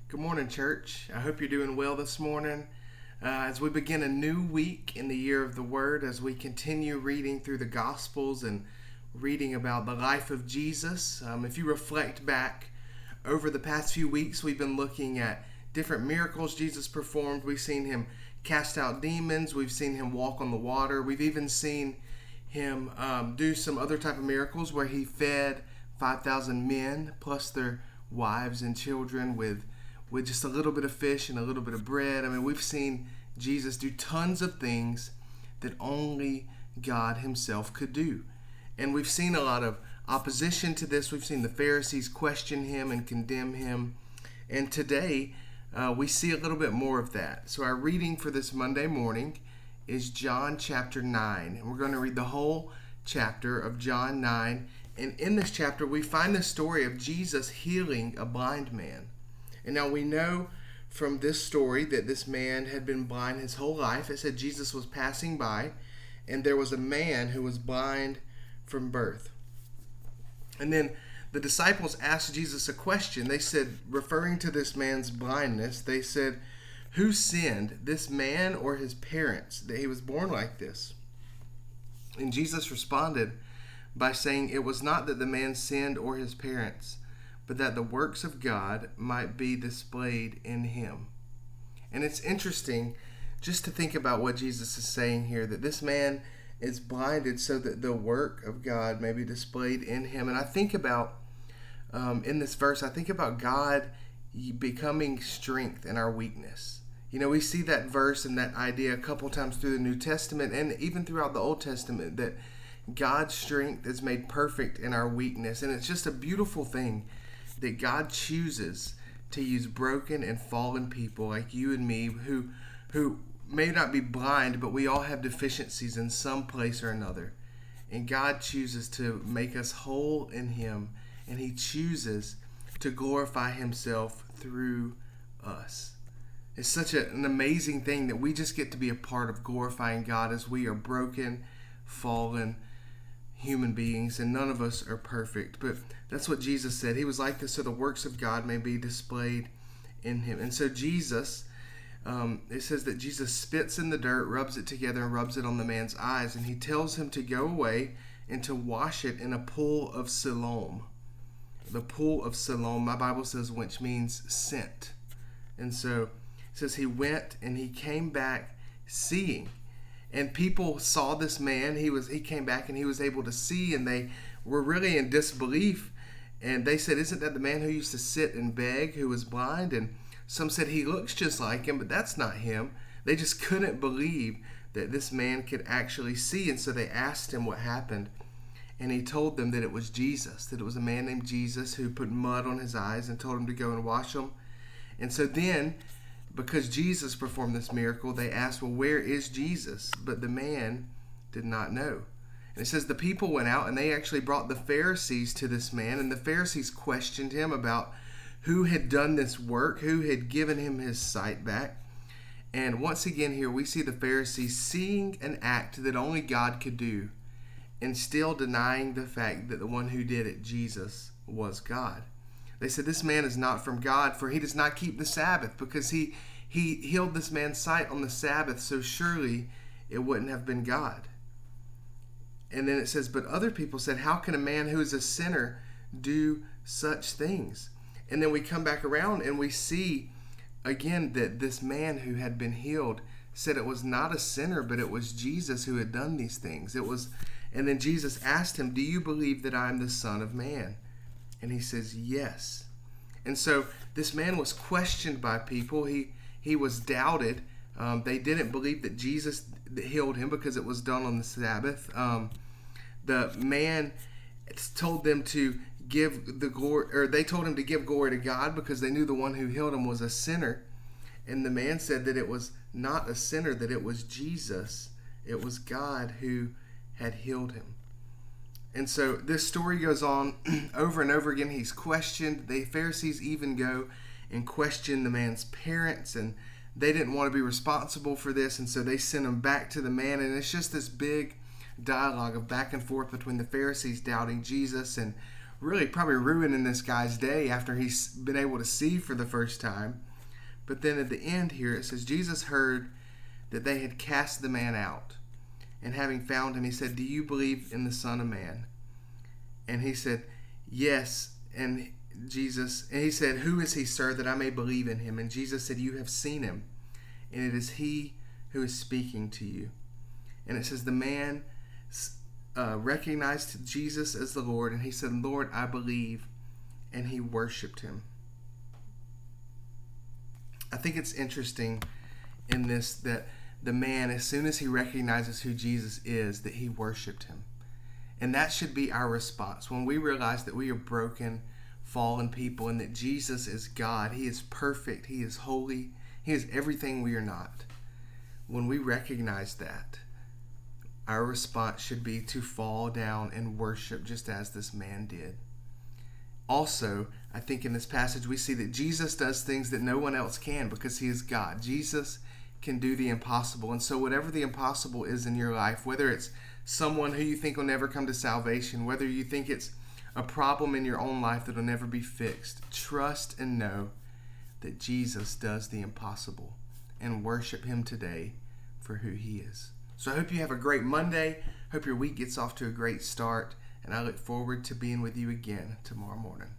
Good morning, church. I hope you're doing well this morning. As we begin a new week in the year of the Word, as we continue reading through the Gospels and reading about the life of Jesus, if you reflect back over the past few weeks, we've been looking at different miracles Jesus performed. We've seen him cast out demons. We've seen him walk on the water. We've even seen him do some other type of miracles where he fed 5,000 men plus their wives and children with just a little bit of fish and a little bit of bread. I mean, we've seen Jesus do tons of things that only God himself could do. And we've seen a lot of opposition to this. We've seen the Pharisees question him and condemn him. And today, we see a little bit more of that. So our reading for this Monday morning is John chapter 9. And we're going to read the whole chapter of John 9. And in this chapter, we find the story of Jesus healing a blind man. And now we know from this story that this man had been blind his whole life. It said Jesus was passing by, and there was a man who was blind from birth. And then the disciples asked Jesus a question. They said, referring to this man's blindness, they said, "Who sinned, this man or his parents, that he was born like this?" And Jesus responded by saying, "It was not that the man sinned or his parents, but that the works of God might be displayed in him." And it's interesting just to think about what Jesus is saying here, that this man is blinded so that the work of God may be displayed in him. And I think about, in this verse, I think about God becoming strength in our weakness. You know, we see that verse and that idea a couple times through the New Testament and even throughout the Old Testament, that God's strength is made perfect in our weakness. And it's just a beautiful thing that God chooses to use broken and fallen people like you and me who may not be blind, but we all have deficiencies in some place or another. And God chooses to make us whole in him, and he chooses to glorify himself through us. It's such an amazing thing that we just get to be a part of glorifying God, as we are broken, fallen human beings, and none of us are perfect. But that's what Jesus said. He was like this so the works of God may be displayed in him. And so Jesus, it says that Jesus spits in the dirt, rubs it together, and rubs it on the man's eyes. And he tells him to go away and to wash it in a pool of Siloam. The pool of Siloam, my Bible says, which means sent. And so it says he went and he came back seeing. And people saw this man. He came back and he was able to see, and they were really in disbelief. And they said, "Isn't that the man who used to sit and beg, who was blind?" And some said, "He looks just like him," but that's not him. They just couldn't believe that this man could actually see. And so they asked him what happened. And he told them that it was Jesus, that it was a man named Jesus who put mud on his eyes and told him to go and wash them. And so then, because Jesus performed this miracle, they asked, "Well, where is Jesus?" But the man did not know. And it says the people went out and they actually brought the Pharisees to this man, and the Pharisees questioned him about who had done this work, who had given him his sight back. And once again here we see the Pharisees seeing an act that only God could do and still denying the fact that the one who did it, Jesus, was God. They said, "This man is not from God, for he does not keep the Sabbath," because he healed this man's sight on the Sabbath, so surely it wouldn't have been God. And then it says, but other people said, "How can a man who is a sinner do such things?" And then we come back around and we see again that this man who had been healed said it was not a sinner, but it was Jesus who had done these things. And then Jesus asked him, "Do you believe that I am the Son of Man?" And he says, "Yes." And so this man was questioned by people. He was doubted. They didn't believe that Jesus healed him because it was done on the Sabbath. The man told them to give the glory, or they told him to give glory to God because they knew the one who healed him was a sinner. And the man said that it was not a sinner, that it was Jesus. It was God who had healed him. And so this story goes on over and over again. He's questioned. The Pharisees even go and question the man's parents, and they didn't want to be responsible for this, and so they sent him back to the man. And it's just this big dialogue of back and forth between the Pharisees doubting Jesus and really probably ruining this guy's day after he's been able to see for the first time. But then at the end here, it says, Jesus heard that they had cast the man out. And having found him, he said, do you believe in the Son of Man? And he said, yes. And he said, who is he, sir, that I may believe in him? And Jesus said, you have seen him, and it is he who is speaking to you. And it says, the man recognized Jesus as the Lord, and he said, Lord, I believe. And he worshiped him. I think it's interesting in this that the man, as soon as he recognizes who Jesus is, that he worshiped him. And that should be our response. When we realize that we are broken, fallen people, and that Jesus is God, he is perfect, he is holy, he is everything we are not. When we recognize that, our response should be to fall down and worship just as this man did. Also, I think in this passage we see that Jesus does things that no one else can because he is God. Jesus can do the impossible. And so whatever the impossible is in your life, whether it's someone who you think will never come to salvation, whether you think it's a problem in your own life that will never be fixed, trust and know that Jesus does the impossible, and worship him today for who he is. So I hope you have a great Monday. Hope your week gets off to a great start, and I look forward to being with you again tomorrow morning.